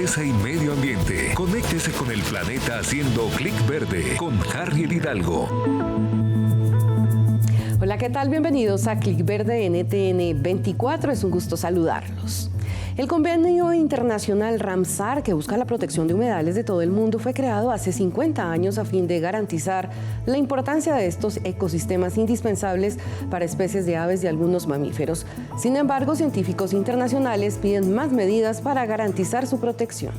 naturaleza y medio ambiente. Conéctese con el planeta haciendo clic verde con Harriet Hidalgo. Hola, ¿qué tal? Bienvenidos a Clic Verde NTN 24. Es un gusto saludarlos. El convenio internacional Ramsar, que busca la protección de humedales de todo el mundo, fue creado hace 50 años a fin de garantizar la importancia de estos ecosistemas indispensables para especies de aves y algunos mamíferos. Sin embargo, científicos internacionales piden más medidas para garantizar su protección.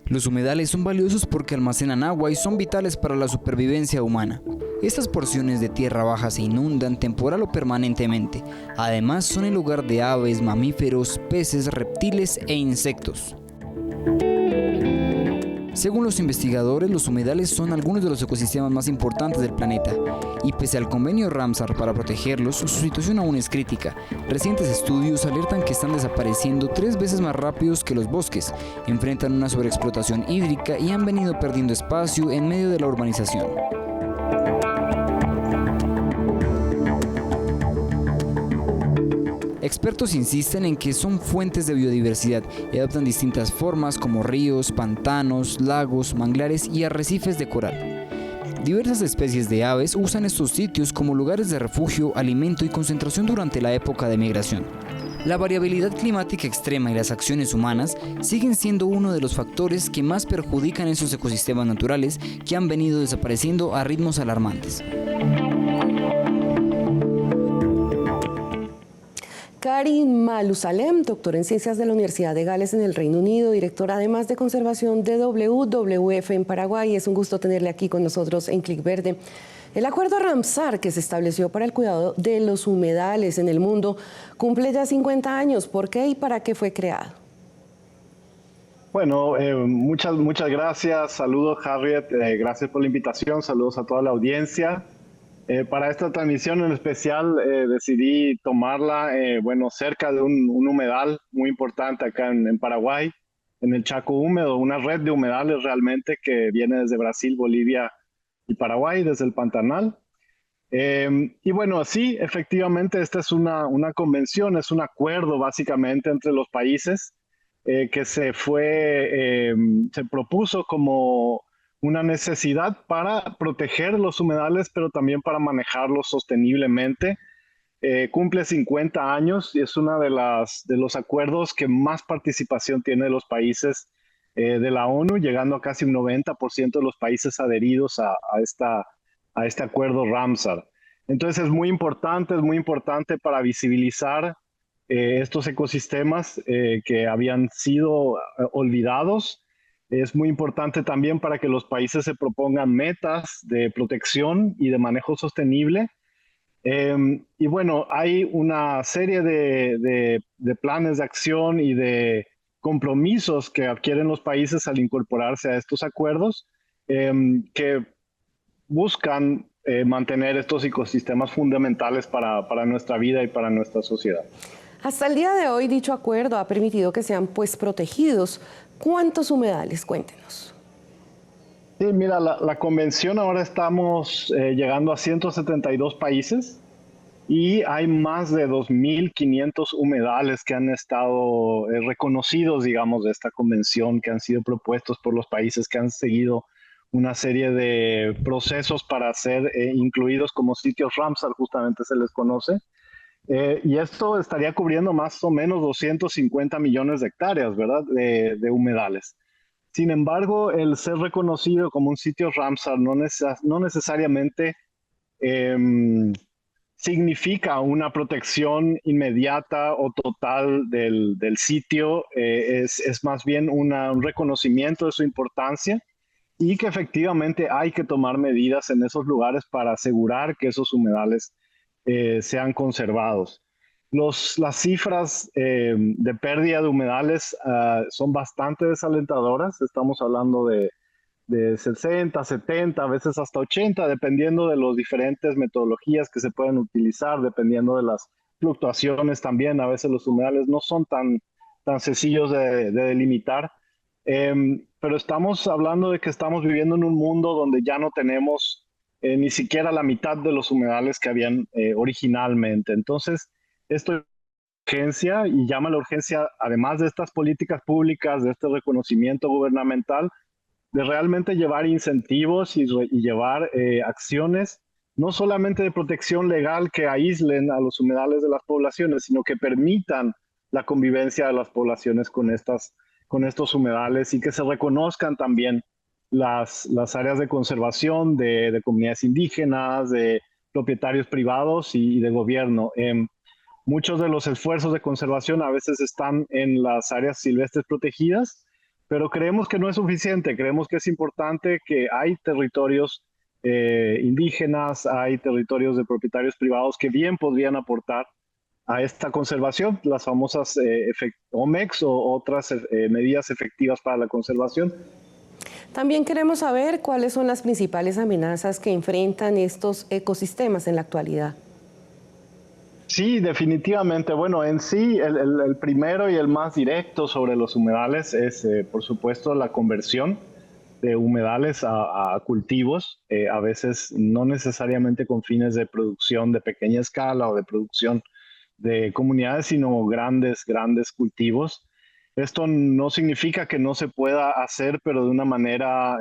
Los humedales son valiosos porque almacenan agua y son vitales para la supervivencia humana. Estas porciones de tierra baja se inundan temporal o permanentemente. Además, son el hogar de aves, mamíferos, peces, reptiles e insectos. Según los investigadores, los humedales son algunos de los ecosistemas más importantes del planeta, y pese al convenio Ramsar para protegerlos, su situación aún es crítica. Recientes estudios alertan que están desapareciendo 3 veces más rápidos que los bosques, enfrentan una sobreexplotación hídrica y han venido perdiendo espacio en medio de la urbanización. Expertos insisten en que son fuentes de biodiversidad y adoptan distintas formas como ríos, pantanos, lagos, manglares y arrecifes de coral. Diversas especies de aves usan estos sitios como lugares de refugio, alimento y concentración durante la época de migración. La variabilidad climática extrema y las acciones humanas siguen siendo uno de los factores que más perjudican esos ecosistemas naturales que han venido desapareciendo a ritmos alarmantes. Karin Malusalem, doctora en Ciencias de la Universidad de Gales en el Reino Unido, directora además de conservación de WWF en Paraguay. Es un gusto tenerle aquí con nosotros en Clic Verde. El acuerdo Ramsar, que se estableció para el cuidado de los humedales en el mundo, cumple ya 50 años. ¿Por qué y para qué fue creado? Bueno, muchas gracias. Saludos, Harriet. Gracias por la invitación. Saludos a toda la audiencia. Para esta transmisión en especial decidí tomarla cerca de un humedal muy importante acá en Paraguay, en el Chaco Húmedo, una red de humedales realmente que viene desde Brasil, Bolivia y Paraguay, desde el Pantanal. Y bueno, sí, efectivamente esta es una convención, es un acuerdo básicamente entre los países que se propuso como una necesidad para proteger los humedales, pero también para manejarlos sosteniblemente. Cumple 50 años y es uno de los acuerdos que más participación tiene de los países de la ONU, llegando a casi un 90% de los países adheridos a este acuerdo Ramsar. Entonces es muy importante para visibilizar estos ecosistemas que habían sido olvidados. Es muy importante también para que los países se propongan metas de protección y de manejo sostenible. Y bueno, hay una serie de planes de acción y de compromisos que adquieren los países al incorporarse a estos acuerdos que buscan mantener estos ecosistemas fundamentales para nuestra vida y para nuestra sociedad. Hasta el día de hoy, dicho acuerdo ha permitido que sean protegidos. ¿Cuántos humedales? Cuéntenos. Sí, mira, la convención ahora estamos llegando a 172 países y hay más de 2.500 humedales que han estado reconocidos, digamos, de esta convención, que han sido propuestos por los países que han seguido una serie de procesos para ser incluidos como sitios Ramsar, justamente se les conoce. Y esto estaría cubriendo más o menos 250 millones de hectáreas, ¿verdad?, de humedales. Sin embargo, el ser reconocido como un sitio Ramsar no necesariamente significa una protección inmediata o total del sitio. Es más bien un reconocimiento de su importancia y que efectivamente hay que tomar medidas en esos lugares para asegurar que esos humedales sean conservados. Las cifras de pérdida de humedales son bastante desalentadoras. Estamos hablando de 60, 70, a veces hasta 80, dependiendo de las diferentes metodologías que se pueden utilizar, dependiendo de las fluctuaciones también. A veces los humedales no son tan sencillos de delimitar. Pero estamos hablando de que estamos viviendo en un mundo donde ya no tenemos ni siquiera la mitad de los humedales que habían originalmente. Entonces, esto es urgencia y llama a la urgencia, además de estas políticas públicas, de este reconocimiento gubernamental, de realmente llevar incentivos y llevar acciones, no solamente de protección legal que aíslen a los humedales de las poblaciones, sino que permitan la convivencia de las poblaciones con estos humedales y que se reconozcan también las áreas de conservación de comunidades indígenas, de propietarios privados y de gobierno. Muchos de los esfuerzos de conservación a veces están en las áreas silvestres protegidas, pero creemos que no es suficiente. Creemos que es importante que hay territorios indígenas, hay territorios de propietarios privados que bien podrían aportar a esta conservación, las famosas OMEX o otras medidas efectivas para la conservación. También queremos saber cuáles son las principales amenazas que enfrentan estos ecosistemas en la actualidad. Sí, definitivamente. Bueno, en sí, el primero y el más directo sobre los humedales es, por supuesto, la conversión de humedales a cultivos, a veces no necesariamente con fines de producción de pequeña escala o de producción de comunidades, sino grandes cultivos. Esto no significa que no se pueda hacer, pero de una manera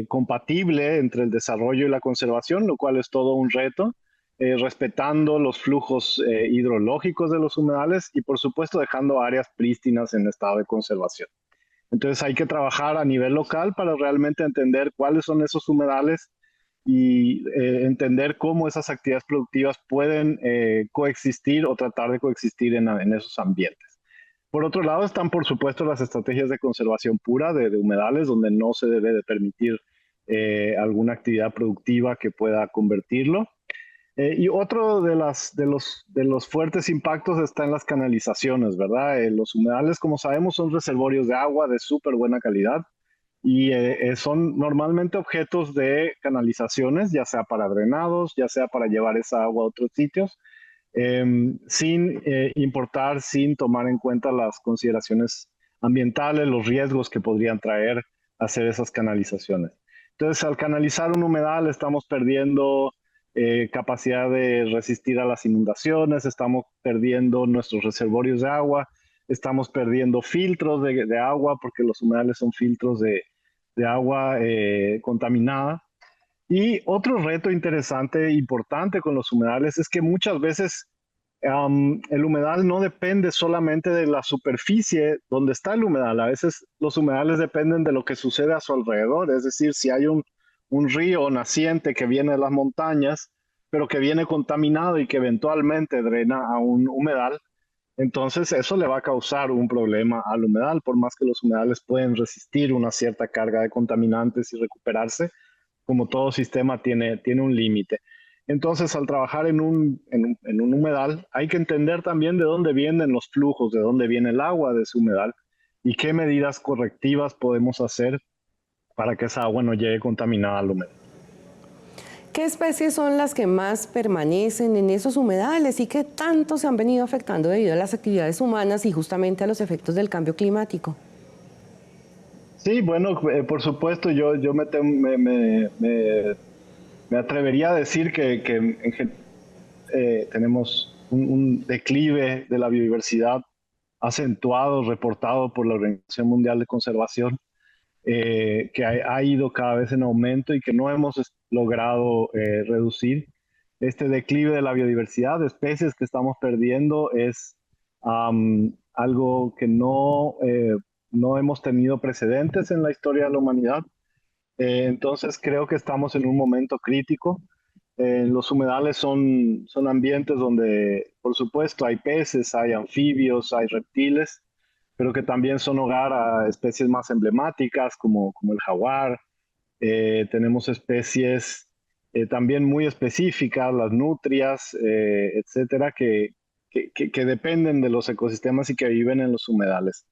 compatible entre el desarrollo y la conservación, lo cual es todo un reto, respetando los flujos hidrológicos de los humedales y por supuesto dejando áreas prístinas en estado de conservación. Entonces hay que trabajar a nivel local para realmente entender cuáles son esos humedales y entender cómo esas actividades productivas pueden coexistir o tratar de coexistir en esos ambientes. Por otro lado están, por supuesto, las estrategias de conservación pura de humedales, donde no se debe de permitir alguna actividad productiva que pueda convertirlo. Y otro de los fuertes impactos está en las canalizaciones, ¿verdad? Los humedales, como sabemos, son reservorios de agua de súper buena calidad y son normalmente objetos de canalizaciones, ya sea para drenados, ya sea para llevar esa agua a otros sitios, sin importar, sin tomar en cuenta las consideraciones ambientales, los riesgos que podrían traer hacer esas canalizaciones. Entonces, al canalizar un humedal estamos perdiendo capacidad de resistir a las inundaciones, estamos perdiendo nuestros reservorios de agua, estamos perdiendo filtros de agua porque los humedales son filtros de agua contaminada. Y otro reto interesante e importante con los humedales es que muchas veces el humedal no depende solamente de la superficie donde está el humedal. A veces los humedales dependen de lo que sucede a su alrededor. Es decir, si hay un río naciente que viene de las montañas, pero que viene contaminado y que eventualmente drena a un humedal, entonces eso le va a causar un problema al humedal, por más que los humedales pueden resistir una cierta carga de contaminantes y recuperarse, como todo sistema tiene un límite. Entonces, al trabajar en un humedal, hay que entender también de dónde vienen los flujos, de dónde viene el agua de ese humedal y qué medidas correctivas podemos hacer para que esa agua no llegue contaminada al humedal. ¿Qué especies son las que más permanecen en esos humedales y qué tanto se han venido afectando debido a las actividades humanas y justamente a los efectos del cambio climático? Sí, bueno, por supuesto, yo me atrevería a decir que tenemos un declive de la biodiversidad acentuado, reportado por la Organización Mundial de Conservación, que ha ido cada vez en aumento y que no hemos logrado reducir. Este declive de la biodiversidad, de especies que estamos perdiendo, es algo que no hemos tenido precedentes en la historia de la humanidad. Entonces creo que estamos en un momento crítico. Los humedales son ambientes donde, por supuesto, hay peces, hay anfibios, hay reptiles, pero que también son hogar a especies más emblemáticas como el jaguar. Tenemos especies también muy específicas, las nutrias, etcétera, que dependen de los ecosistemas y que viven en los humedales.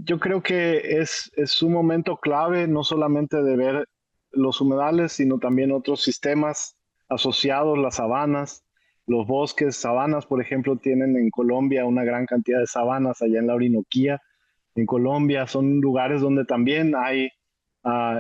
Yo creo que es un momento clave no solamente de ver los humedales, sino también otros sistemas asociados, las sabanas, los bosques. Sabanas, por ejemplo, tienen en Colombia una gran cantidad de sabanas, allá en la Orinoquía. En Colombia son lugares donde también hay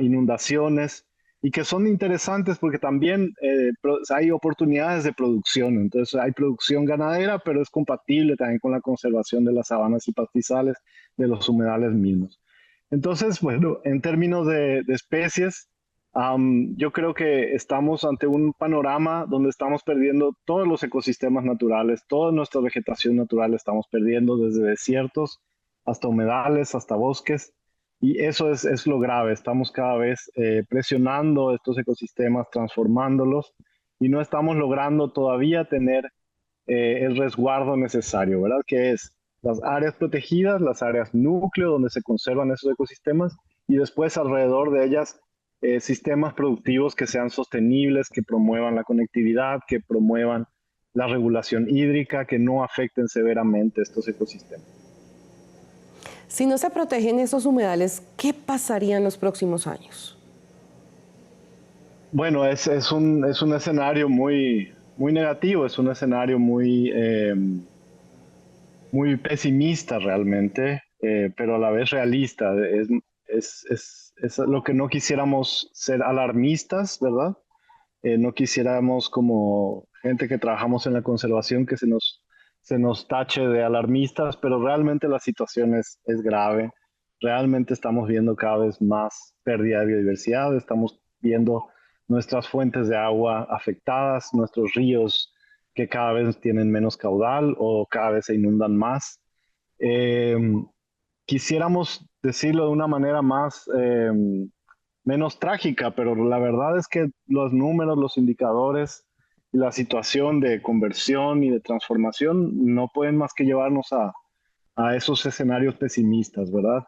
inundaciones. y que son interesantes porque también hay oportunidades de producción. Entonces hay producción ganadera, pero es compatible también con la conservación de las sabanas y pastizales, de los humedales mismos. Entonces, bueno, en términos de especies, yo creo que estamos ante un panorama donde estamos perdiendo todos los ecosistemas naturales, toda nuestra vegetación natural estamos perdiendo, desde desiertos hasta humedales, hasta bosques, y eso es lo grave. Estamos cada vez presionando estos ecosistemas, transformándolos, y no estamos logrando todavía tener el resguardo necesario, ¿verdad? Que es las áreas protegidas, las áreas núcleo donde se conservan esos ecosistemas, y después alrededor de ellas sistemas productivos que sean sostenibles, que promuevan la conectividad, que promuevan la regulación hídrica, que no afecten severamente estos ecosistemas. Si no se protegen esos humedales, ¿qué pasaría en los próximos años? Bueno, es un escenario muy negativo, es un escenario muy pesimista realmente, pero a la vez realista. Es lo que no quisiéramos ser alarmistas, ¿verdad? No quisiéramos, como gente que trabajamos en la conservación, que se nos tache de alarmistas, pero realmente la situación es grave. Realmente estamos viendo cada vez más pérdida de biodiversidad, estamos viendo nuestras fuentes de agua afectadas, nuestros ríos que cada vez tienen menos caudal o cada vez se inundan más. Quisiéramos decirlo de una manera menos trágica, pero la verdad es que los números, los indicadores y la situación de conversión y de transformación no pueden más que llevarnos a esos escenarios pesimistas, ¿verdad?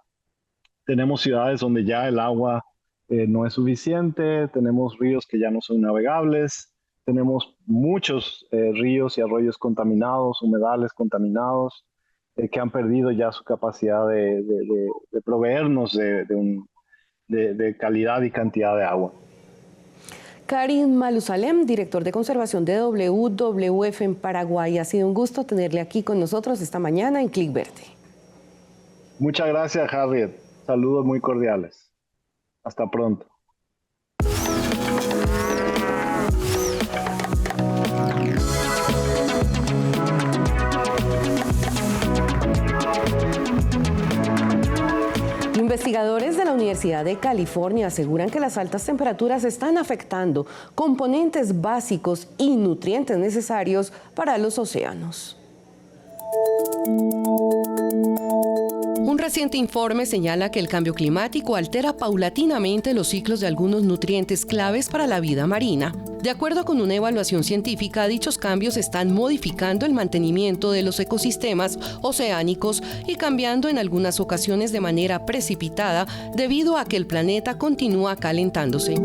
Tenemos ciudades donde ya el agua no es suficiente, tenemos ríos que ya no son navegables, tenemos muchos ríos y arroyos contaminados, humedales contaminados, que han perdido ya su capacidad de proveernos de calidad y cantidad de agua. Karim Malusalem, director de conservación de WWF en Paraguay. Ha sido un gusto tenerle aquí con nosotros esta mañana en Clic Verde. Muchas gracias, Harriet. Saludos muy cordiales. Hasta pronto. Investigadores de la Universidad de California aseguran que las altas temperaturas están afectando componentes básicos y nutrientes necesarios para los océanos. Un reciente informe señala que el cambio climático altera paulatinamente los ciclos de algunos nutrientes claves para la vida marina. De acuerdo con una evaluación científica, dichos cambios están modificando el mantenimiento de los ecosistemas oceánicos y cambiando en algunas ocasiones de manera precipitada debido a que el planeta continúa calentándose.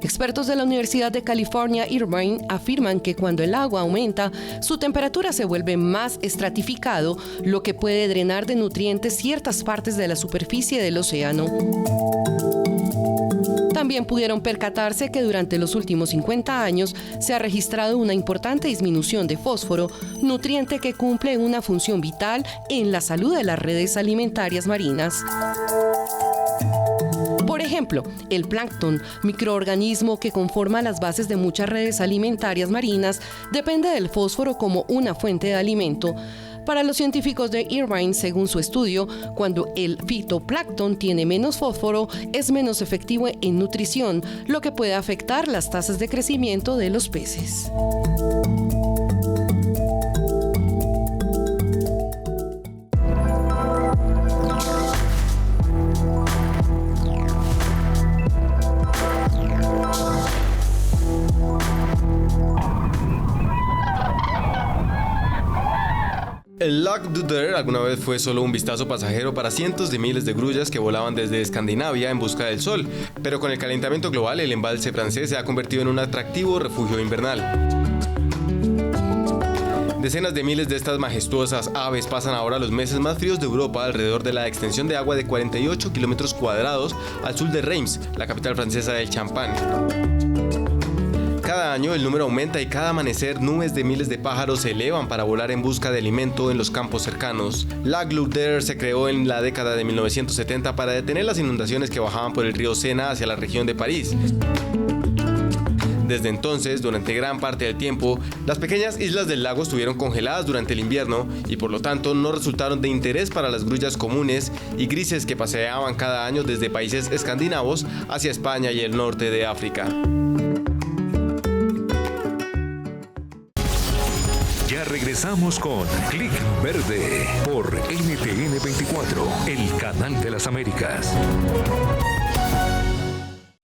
Expertos de la Universidad de California, Irvine, afirman que cuando el agua aumenta, su temperatura se vuelve más estratificado, lo que puede drenar de nutrientes ciertas partes de la superficie del océano. También pudieron percatarse que durante los últimos 50 años se ha registrado una importante disminución de fósforo, nutriente que cumple una función vital en la salud de las redes alimentarias marinas. Por ejemplo, el plancton, microorganismo que conforma las bases de muchas redes alimentarias marinas, depende del fósforo como una fuente de alimento. Para los científicos de Irvine, según su estudio, cuando el fitoplancton tiene menos fósforo, es menos efectivo en nutrición, lo que puede afectar las tasas de crecimiento de los peces. El Lac du Der alguna vez fue solo un vistazo pasajero para cientos de miles de grullas que volaban desde Escandinavia en busca del sol, pero con el calentamiento global el embalse francés se ha convertido en un atractivo refugio invernal. Decenas de miles de estas majestuosas aves pasan ahora los meses más fríos de Europa alrededor de la extensión de agua de 48 kilómetros cuadrados al sur de Reims, la capital francesa del champán. Cada Cada año el número aumenta y cada amanecer nubes de miles de pájaros se elevan para volar en busca de alimento en los campos cercanos. Lac Louder se creó en la década de 1970 para detener las inundaciones que bajaban por el río Sena hacia la región de París. Desde entonces, durante gran parte del tiempo, las pequeñas islas del lago estuvieron congeladas durante el invierno y por lo tanto no resultaron de interés para las grullas comunes y grises que paseaban cada año desde países escandinavos hacia España y el norte de África. Ya regresamos con Clic Verde por NTN 24, el canal de las Américas.